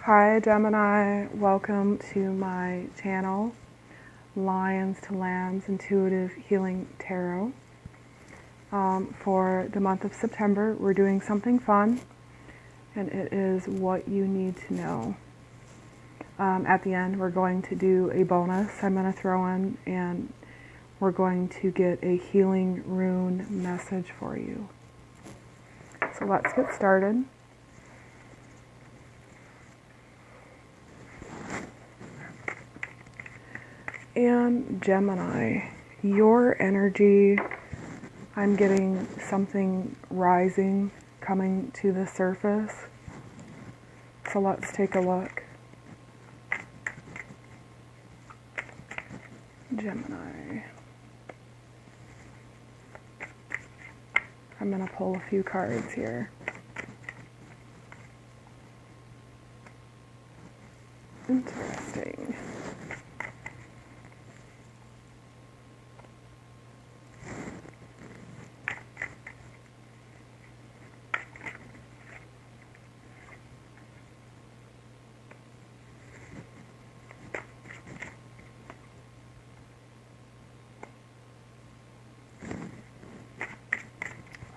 Hi Gemini, welcome to my channel, Lions to Lambs Intuitive Healing Tarot. For the month of September, we're doing something fun, and it is what you need to know. At the end, we're going to do a bonus I'm going to throw in, and we're going to get a healing rune message for you. So let's get started. And Gemini, your energy, I'm getting something rising, coming to the surface. So let's take a look. Gemini. I'm going to pull a few cards here. Interesting.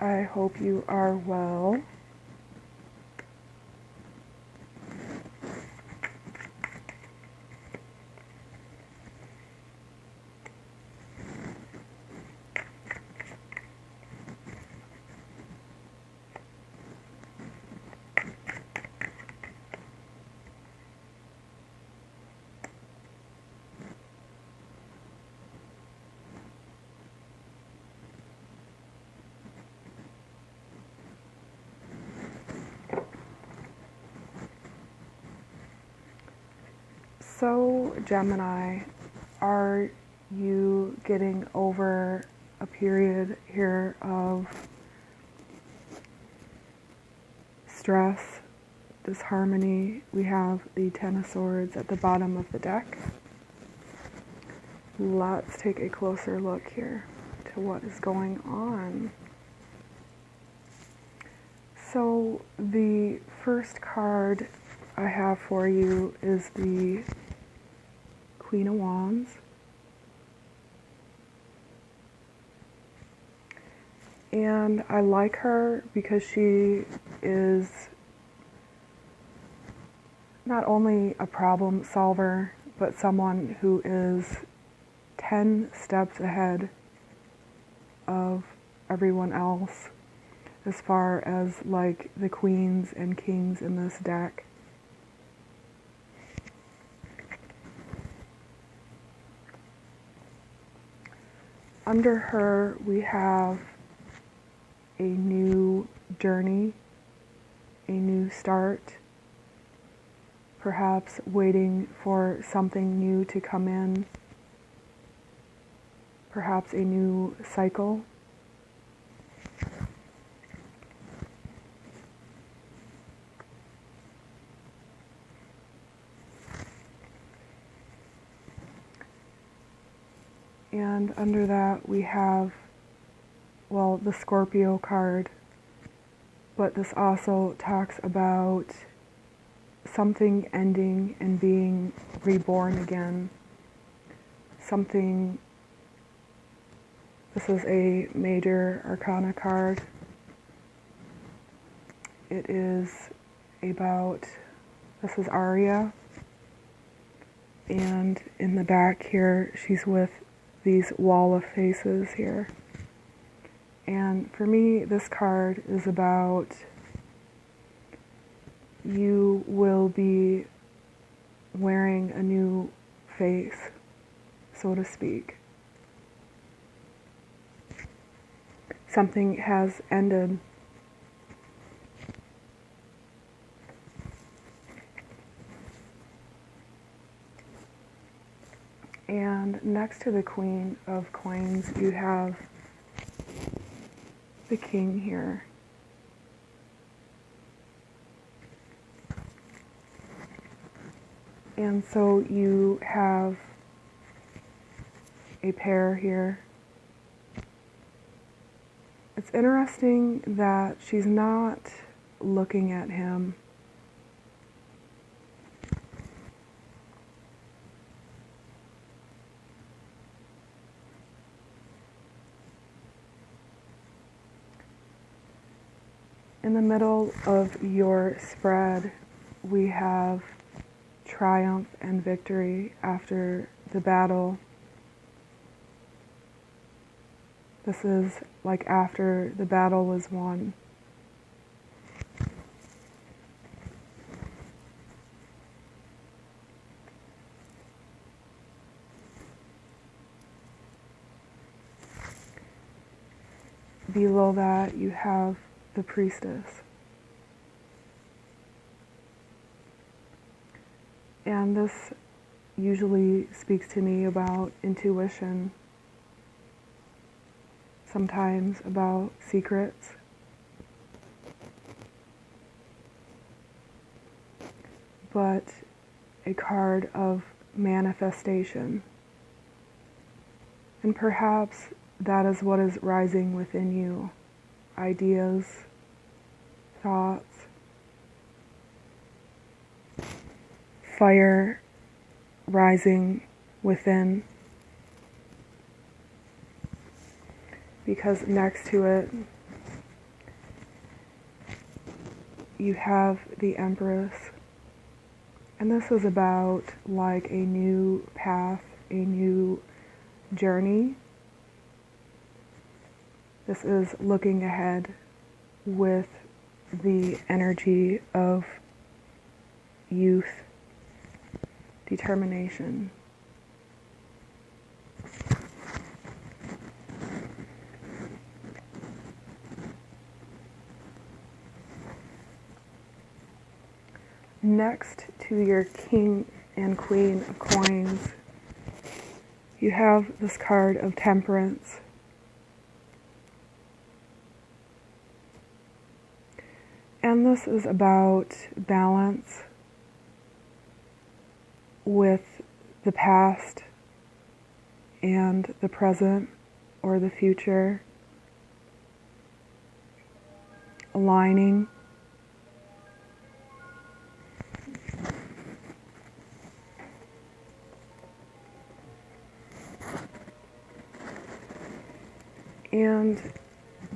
I hope you are well. So, Gemini, are you getting over a period here of stress, disharmony? We have the Ten of Swords at the bottom of the deck. Let's take a closer look here to what is going on. So, the first card I have for you is the Queen of Wands. And I like her because she is not only a problem solver, but someone who is 10 steps ahead of everyone else as far as like the queens and kings in this deck. Under her, we have a new journey, a new start, perhaps waiting for something new to come in, perhaps a new cycle. And under that we have, well, the Scorpio card, but this also talks about something ending and being reborn again. Something, this is a major arcana card. It is about, this is Aria, and in the back here she's with these wall of faces here. And for me, this card is about you will be wearing a new face, so to speak. Something has ended. And next to the Queen of Coins, you have the King here. And so you have a pair here. It's interesting that she's not looking at him. In the middle of your spread, we have triumph and victory after the battle. This is like after the battle was won. Below that, you have the priestess. And this usually speaks to me about intuition, sometimes about secrets. But a card of manifestation. And perhaps that is what is rising within you. Ideas, thoughts, fire rising within. Because next to it, you have the Empress. And this is about like a new path, a new journey. This is looking ahead with the energy of youth, determination. Next to your King and Queen of Coins, you have this card of Temperance. And this is about balance with the past and the present or the future, aligning. And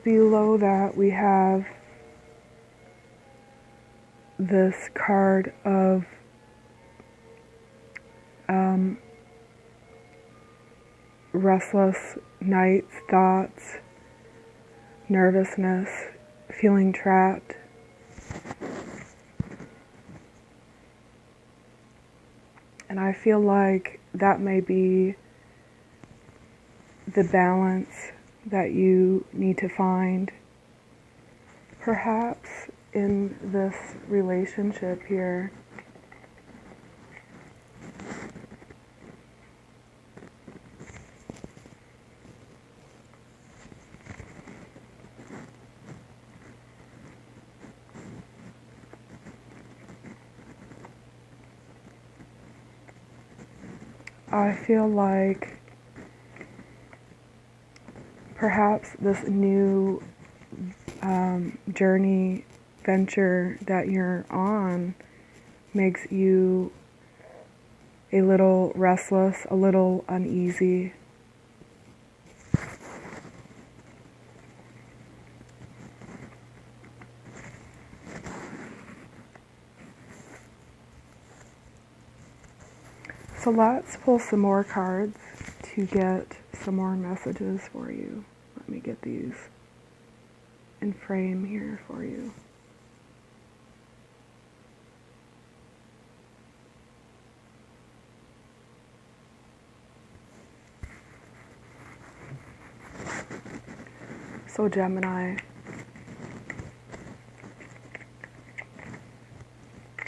below that we have this card of restless nights, thoughts, nervousness, feeling trapped. And I feel like that may be the balance that you need to find, perhaps in this relationship here. I feel like perhaps this new journey, venture that you're on makes you a little restless, a little uneasy. So let's pull some more cards to get some more messages for you. Let me get these in frame here for you. So Gemini,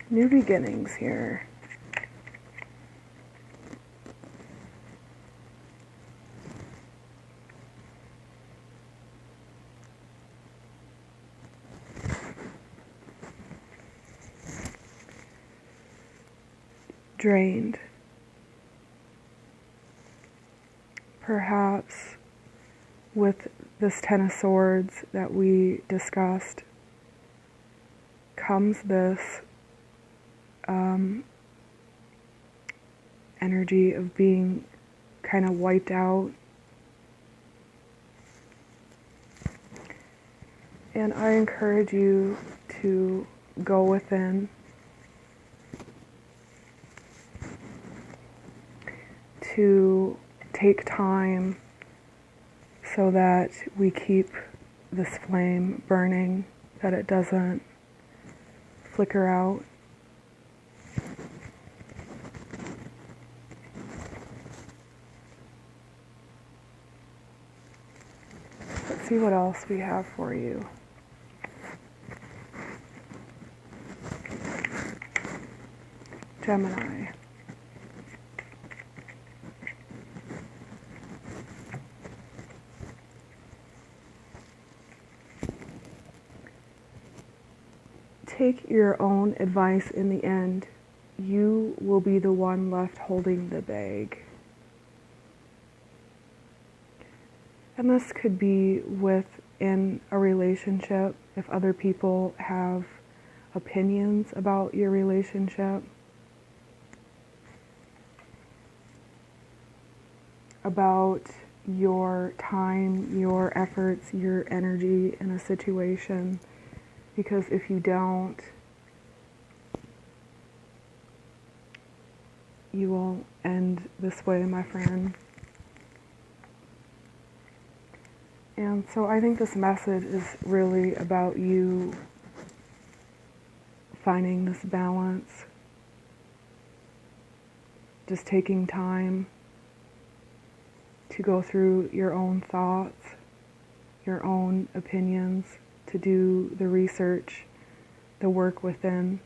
new beginnings here. Drained. Perhaps with this Ten of Swords that we discussed comes this energy of being kind of wiped out. And I encourage you to go within, to take time so that we keep this flame burning, that it doesn't flicker out. Let's see what else we have for you. Gemini. Take your own advice in the end. You will be the one left holding the bag. And this could be within a relationship, if other people have opinions about your relationship, about your time, your efforts, your energy in a situation. Because if you don't, you will end this way, my friend. And so I think this message is really about you finding this balance, just taking time to go through your own thoughts, your own opinions, to do the research, the work within.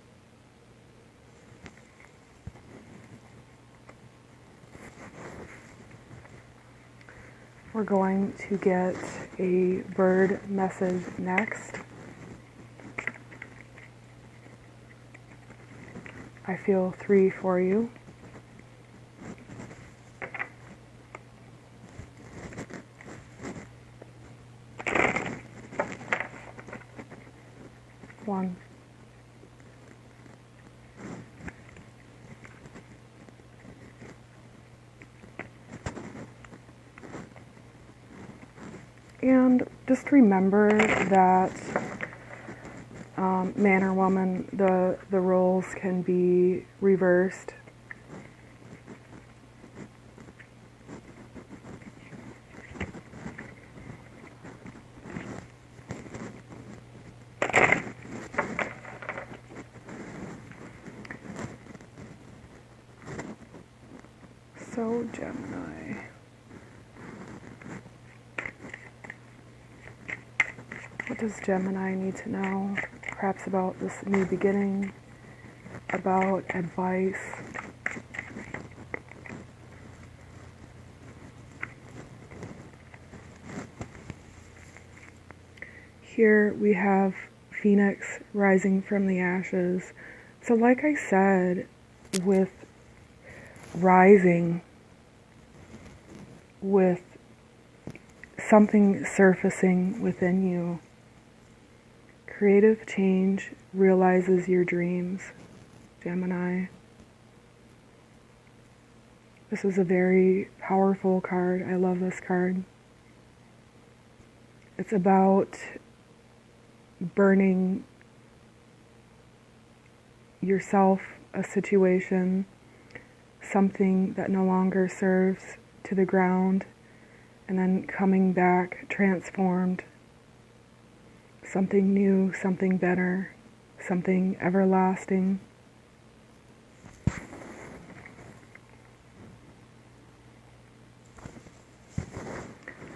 We're going to get a bird message next. I feel 3 for you. One. And just remember that man or woman, the roles can be reversed. So, Gemini. What does Gemini need to know? Perhaps about this new beginning, about advice. Here we have Phoenix rising from the ashes. So like I said, with rising, with something surfacing within you, creative change realizes your dreams, Gemini. This is a very powerful card. I love this card. It's about burning yourself, a situation, something that no longer serves, to the ground, and then coming back transformed. Something new, something better, something everlasting.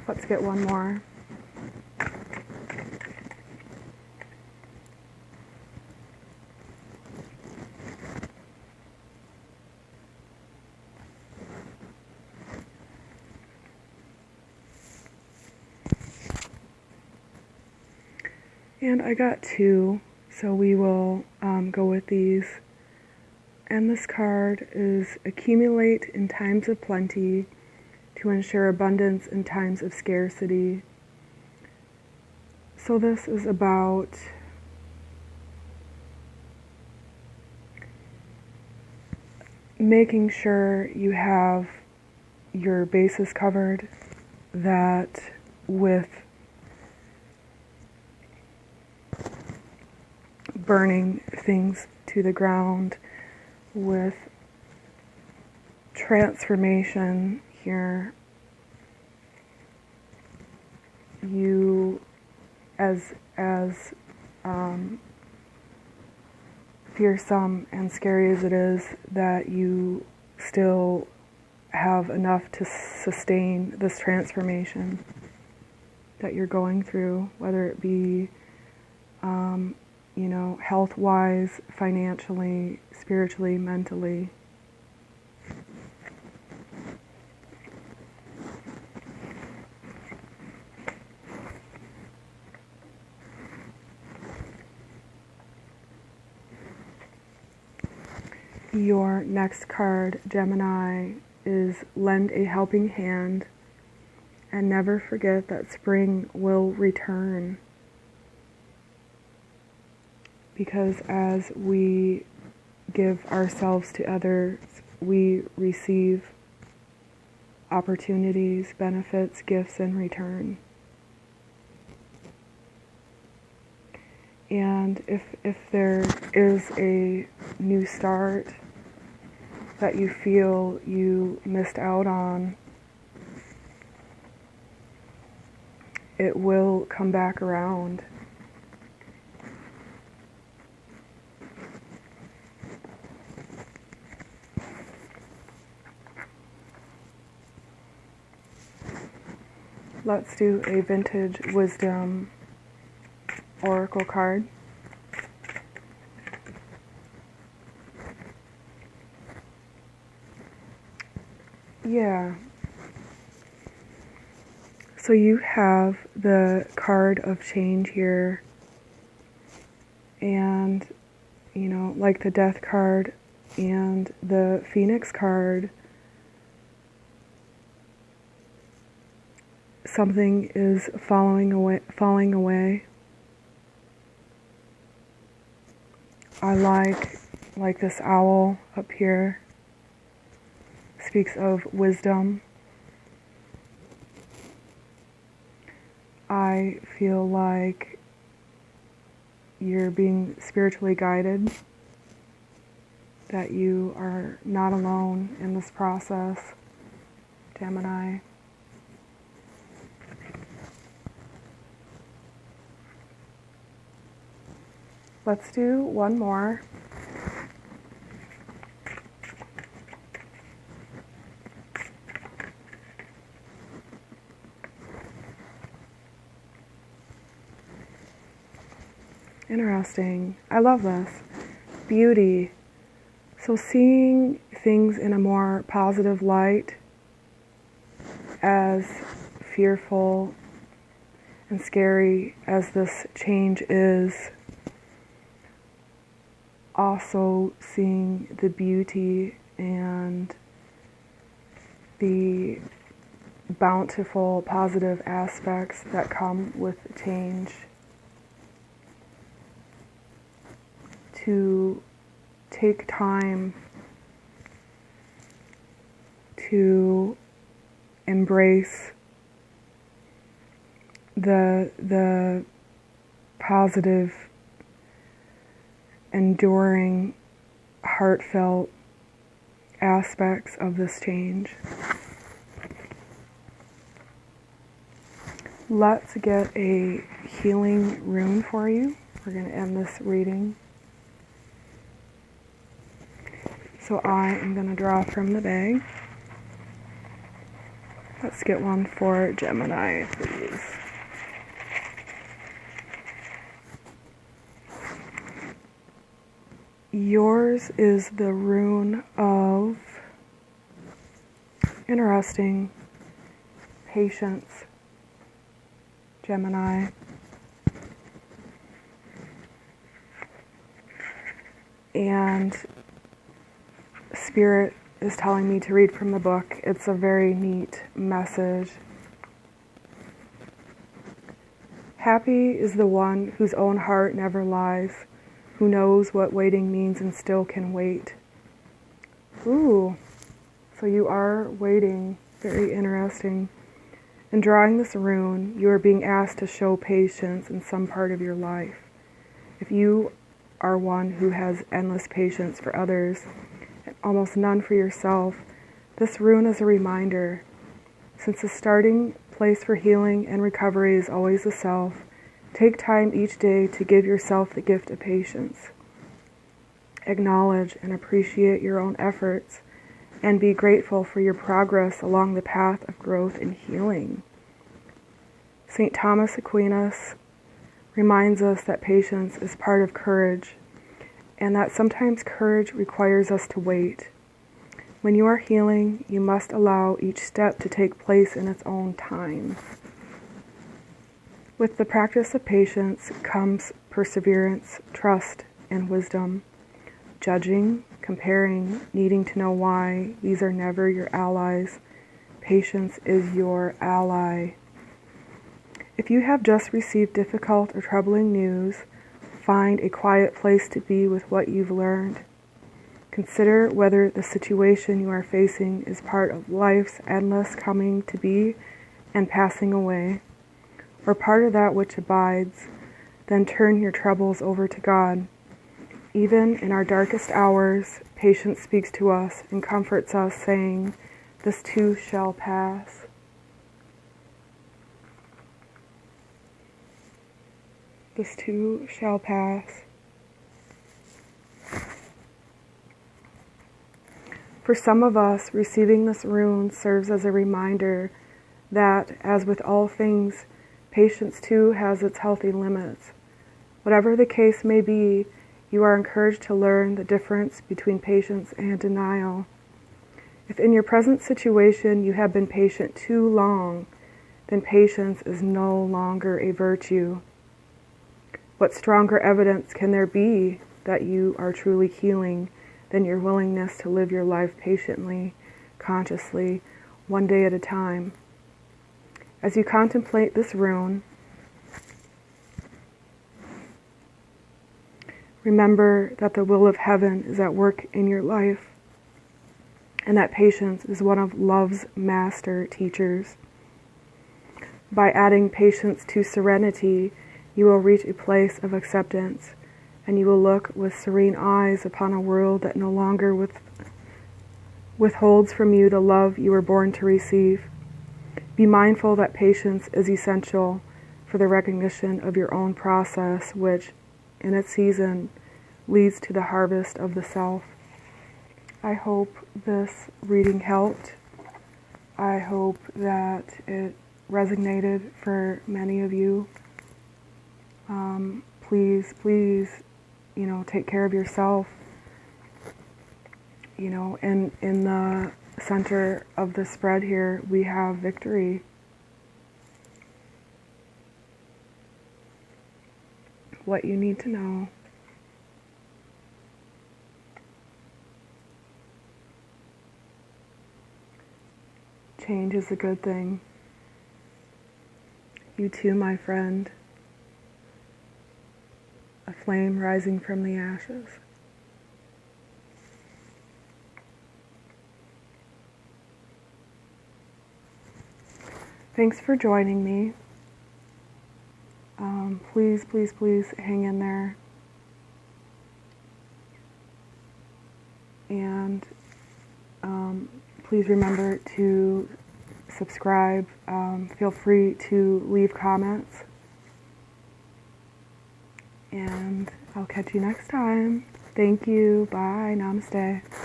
Let's get one more. And I got 2, so we will go with these. And this card is accumulate in times of plenty to ensure abundance in times of scarcity. So this is about making sure you have your bases covered, that with burning things to the ground with transformation here. You, as fearsome and scary as it is, that you still have enough to sustain this transformation that you're going through, whether it be, health-wise, financially, spiritually, mentally. Your next card, Gemini, is lend a helping hand and never forget that spring will return. Because as we give ourselves to others, we receive opportunities, benefits, gifts in return. And if there is a new start that you feel you missed out on, it will come back around. Let's do a vintage wisdom oracle card. Yeah. So you have the card of change here, and like the death card and the phoenix card, something is falling away. I like this owl up here, speaks of wisdom. I feel like you're being spiritually guided, that you are not alone in this process, Gemini. Let's do one more. Interesting. I love this. Beauty. So seeing things in a more positive light, as fearful and scary as this change is, also seeing the beauty and the bountiful, positive aspects that come with change. To take time to embrace the positive, enduring, heartfelt aspects of this change. Let's get a healing rune for you. We're going to end this reading. So I am going to draw from the bag. Let's get one for Gemini, please. Yours is the rune of, interesting, patience, Gemini. And Spirit is telling me to read from the book. It's a very neat message. Happy is the one whose own heart never lies, who knows what waiting means and still can wait. Ooh, so you are waiting. Very interesting. In drawing this rune, you are being asked to show patience in some part of your life. If you are one who has endless patience for others and almost none for yourself, this rune is a reminder. Since the starting place for healing and recovery is always the self, take time each day to give yourself the gift of patience. Acknowledge and appreciate your own efforts and be grateful for your progress along the path of growth and healing. St. Thomas Aquinas reminds us that patience is part of courage and that sometimes courage requires us to wait. When you are healing, you must allow each step to take place in its own time. With the practice of patience comes perseverance, trust, and wisdom. Judging, comparing, needing to know why, these are never your allies. Patience is your ally. If you have just received difficult or troubling news, find a quiet place to be with what you've learned. Consider whether the situation you are facing is part of life's endless coming to be and passing away, or part of that which abides. Then turn your troubles over to God. Even in our darkest hours, patience speaks to us and comforts us, saying, "This too shall pass." This too shall pass. For some of us, receiving this rune serves as a reminder that, as with all things, patience too has its healthy limits. Whatever the case may be, you are encouraged to learn the difference between patience and denial. If in your present situation you have been patient too long, then patience is no longer a virtue. What stronger evidence can there be that you are truly healing than your willingness to live your life patiently, consciously, one day at a time? As you contemplate this rune, remember that the will of heaven is at work in your life, and that patience is one of love's master teachers. By adding patience to serenity, you will reach a place of acceptance, and you will look with serene eyes upon a world that no longer withholds from you the love you were born to receive. Be mindful that patience is essential for the recognition of your own process, which, in its season, leads to the harvest of the self. I hope this reading helped. I hope that it resonated for many of you. Please, take care of yourself. And in the center of the spread here, we have victory. What you need to know. Change is a good thing. You too, my friend. A flame rising from the ashes. Thanks for joining me. Please hang in there. And please remember to subscribe. Feel free to leave comments. And I'll catch you next time. Thank you. Bye. Namaste.